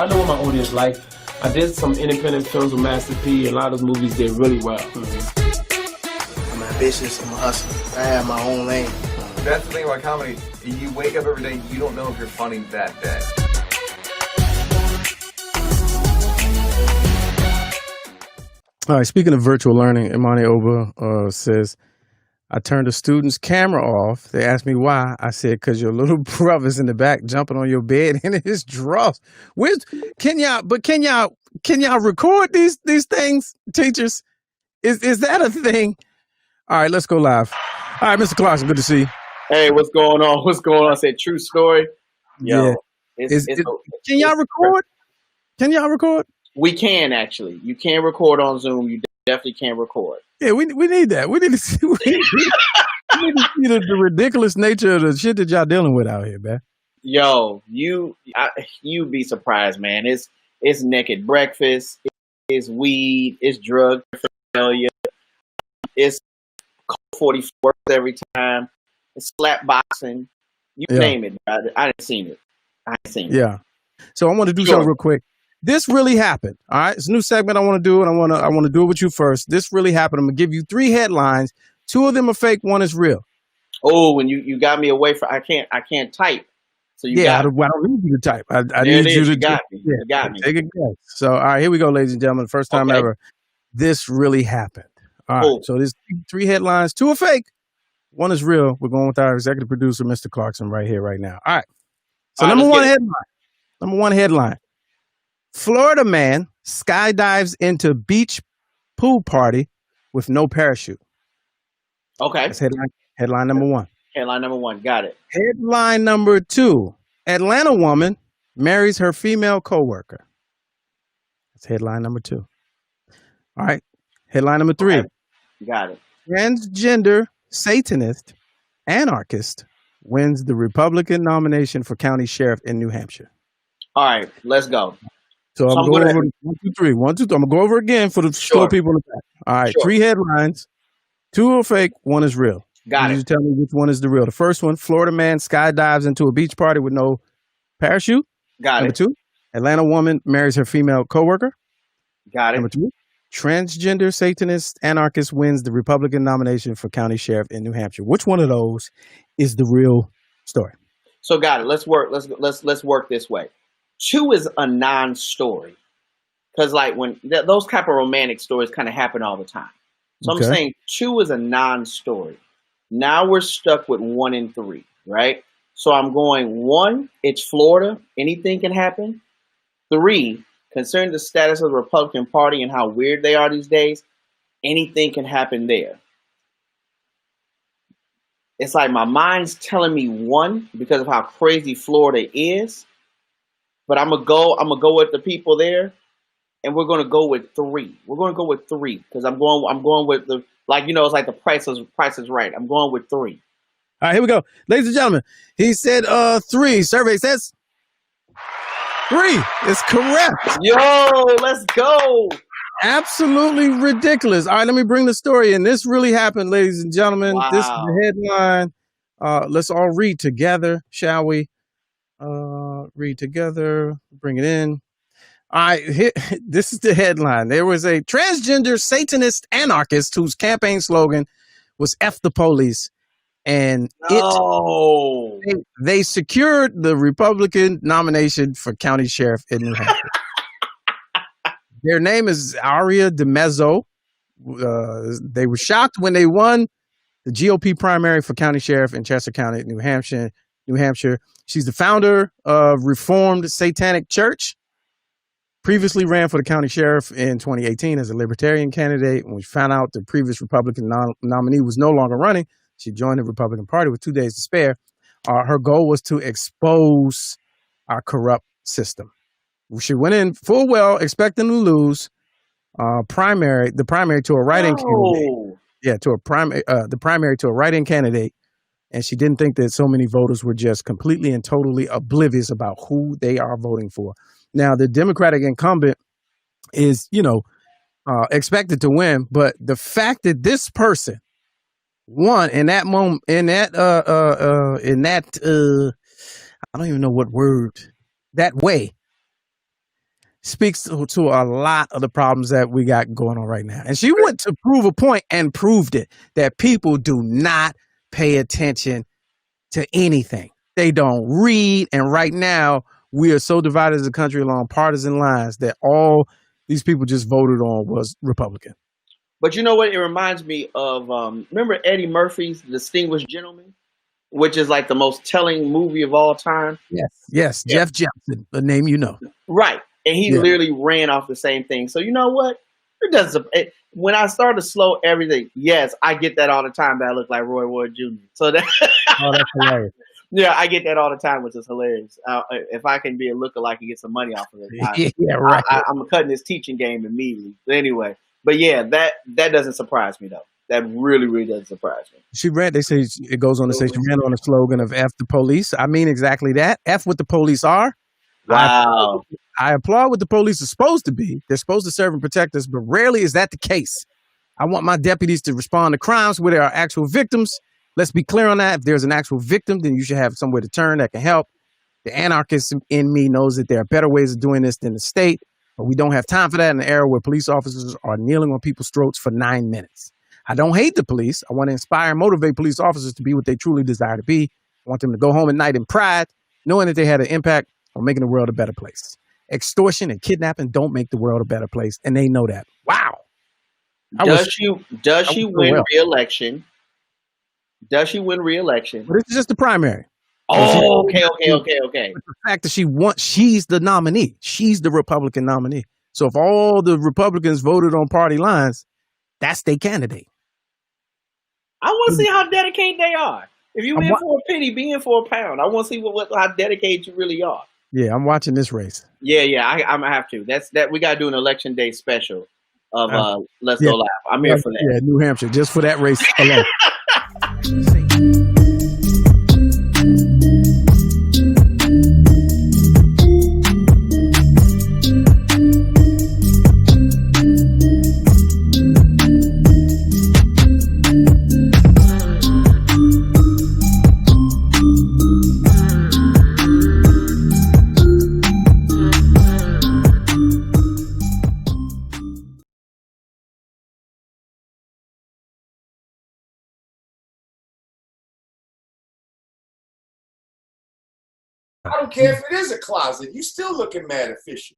I know what my audience like. I did some independent films with Master P, and a lot of those movies did really well. I'm ambitious, I'm a hustler. I have my own lane. That's the thing about comedy. You wake up every day, you don't know if you're funny that day. All right, speaking of virtual learning, Imani Oba says, I turned the student's camera off. They asked me why. I said, because your little brother's in the back jumping on your bed in his drawers. Can y'all record these things, teachers? Is that a thing? All right, let's go live. All right, Mr. Clarkson, good to see you. Hey, what's going on? What's going on? I said true story. Yo, yeah. Can y'all record? Can y'all record? We can actually. You can record on Zoom. You definitely can record. Yeah, we need that. We need to see, we need to see the ridiculous nature of the shit that y'all dealing with out here, man. Yo, you'd be surprised, man. It's naked breakfast. It's weed. It's drug failure. It's 44 every time. It's slap boxing. You name it. I didn't seen it. Yeah. So I want to do something real quick. This really happened. All right. It's a new segment I want to do, and I want to do it with you first. This really happened. I'm gonna give you 3 headlines. 2 of them are fake, 1 is real. Oh, when you got me away from I can't type. So I don't need you to type. I need you to got me. You got me. Take a guess. So all right, here we go, ladies and gentlemen. First time ever. This really happened. All right. So there's 3 headlines. 2 are fake. 1 is real. We're going with our executive producer, Mr. Clarkson, right here, right now. All right. So number one headline. Florida man skydives into beach pool party with no parachute. Okay. That's headline number 1. Headline number 1. Got it. Headline number 2. Atlanta woman marries her female coworker. That's headline number 2. All right. Headline number 3. Okay. Got it. Transgender Satanist anarchist wins the Republican nomination for county sheriff in New Hampshire. All right, let's go. So I'm going over 1, 2, 3. 1, 2, 3. I'm gonna go over again for the slow people in the back. All right, 3 headlines. 2 are fake. 1 is real. Got it. You tell me which one is the real. The first one: Florida man skydives into a beach party with no parachute. Got Number it. 2: Atlanta woman marries her female coworker. Got it. Number 2: Transgender Satanist anarchist wins the Republican nomination for county sheriff in New Hampshire. Which one of those is the real story? So got it. Let's work this way. 2 is a non-story, because like when those type of romantic stories kind of happen all the time. So I'm saying 2 is a non-story. Now we're stuck with 1 and 3, right? So I'm going 1. It's Florida. Anything can happen. 3. Concerning the status of the Republican Party and how weird they are these days, anything can happen there. It's like my mind's telling me 1 because of how crazy Florida is, but I'm gonna go with the people there, and we're gonna go with 3. We're gonna go with 3 because I'm going with the it's like the price is right. I'm going with 3. All right, here we go, ladies and gentlemen. He said 3. Survey says 3 is correct. Yo, let's go. Absolutely ridiculous. All right, let me bring the story in. This really happened, ladies and gentlemen. Wow. This is the headline. Let's all read together, shall we? Read together. Bring it in. All right, this is the headline. There was a transgender Satanist anarchist whose campaign slogan was F the police. And they secured the Republican nomination for county sheriff in New Hampshire. Their name is Aria DeMezzo. They were shocked when they won the GOP primary for county sheriff in Chester County, New Hampshire. She's the founder of Reformed Satanic Church. Previously ran for the county sheriff in 2018 as a libertarian candidate. When we found out the previous Republican nominee was no longer running, she joined the Republican Party with 2 days to spare. Her goal was to expose our corrupt system. She went in full well, expecting to lose the primary to a write-in candidate. Yeah, the primary to a write-in candidate, and she didn't think that so many voters were just completely and totally oblivious about who they are voting for. Now, the Democratic incumbent is, expected to win, but the fact that this person won in that moment, I don't even know what word, that way, speaks to a lot of the problems that we got going on right now. And she went to prove a point and proved it, that people do not pay attention to anything. They don't read. And right now, we are so divided as a country along partisan lines that all these people just voted on was Republican. But you know what? It reminds me of remember Eddie Murphy's Distinguished Gentleman, which is like the most telling movie of all time. Yes, Yeah. Jeff Johnson, the name you know. Right. And he Yeah. literally ran off the same thing. So you know what? When I start to slow everything, yes, I get that all the time that I look like Roy Wood Jr. So that Oh, that's hilarious. yeah, I get that all the time, which is hilarious. If I can be a lookalike and get some money off of it, Yeah, right. I'm cutting this teaching game immediately. But anyway, but yeah, that doesn't surprise me though. That really, really doesn't surprise me. She ran, they say, it goes on to say she ran on a slogan of F the police. I mean exactly that. F what the police are. Wow. I applaud what the police are supposed to be. They're supposed to serve and protect us, but rarely is that the case. I want my deputies to respond to crimes where there are actual victims. Let's be clear on that. If there's an actual victim, then you should have somewhere to turn that can help. The anarchist in me knows that there are better ways of doing this than the state, but we don't have time for that in an era where police officers are kneeling on people's throats for 9 minutes. I don't hate the police. I want to inspire and motivate police officers to be what they truly desire to be. I want them to go home at night in pride, knowing that they had an impact on making the world a better place. Extortion and kidnapping don't make the world a better place, and they know that. Wow. Does she win well. re-election? Does she win re-election? But this is just the primary. Oh, okay. The fact that she's the nominee. She's the Republican nominee. So if all the Republicans voted on party lines, that's their candidate. I want to see how dedicated they are. If you in for a penny, be in for a pound. I want to see how dedicated you really are. Yeah, I'm watching this race. Yeah, I'm gonna have to. We gotta do an election day special of Let's Go Live. I'm here for that. Yeah, New Hampshire, just for that race alone. I don't care if it is a closet. You still looking mad official.